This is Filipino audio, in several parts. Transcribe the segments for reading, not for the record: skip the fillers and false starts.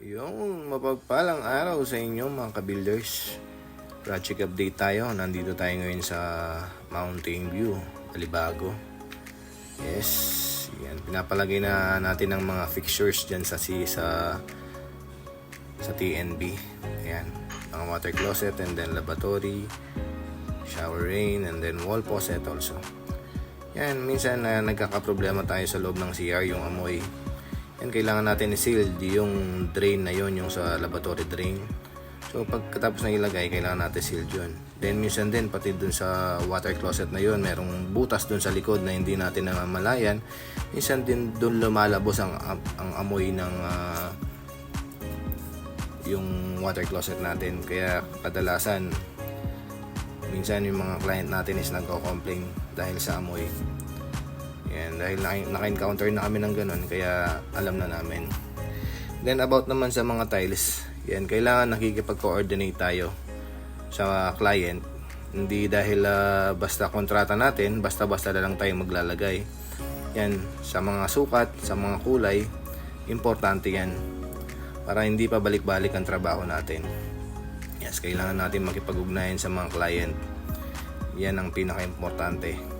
Yung mapagpalang araw sa inyo mga ka-builders. Project update tayo. Nandito tayo ngayon sa Mountain View, Alibago. Yes, yan. Pinapalagay na natin ang mga fixtures dyan sa TNB. Ayan, mga water closet and then lavatory, shower rain and then wall faucet also. Yan, minsan nagkakaproblema tayo sa loob ng CR, yung amoy. Yan, kailangan natin i-seal yung drain na yon, yung sa lavatory drain. So pagkatapos na ilagay, kailangan natin seal yun. Then minsan din pati dun sa water closet na yon, merong butas dun sa likod na hindi natin namamalayan. Minsan din dun lumalabos ang amoy ng yung water closet natin. Kaya kadalasan minsan yung mga client natin is nagko-complain dahil sa amoy. Yan, dahil naka-encounter na kami ng ganun, kaya alam na namin. Then about naman sa mga tiles, yan, kailangan nakikipag-coordinate tayo sa client. Hindi dahil basta kontrata natin, basta-basta na lang tayo maglalagay. Yan, sa mga sukat, sa mga kulay, importante yan. Para hindi pa balik-balik ang trabaho natin. Yes, kailangan natin makipag-ugnayan sa mga client. Yan ang pinaka-importante.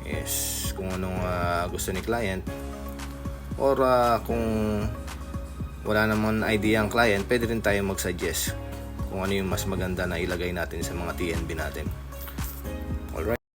Yes, kung anong gusto ni client, or kung wala naman idea ang client, pwede rin tayo mag-suggest kung ano yung mas maganda na ilagay natin sa mga TNB natin.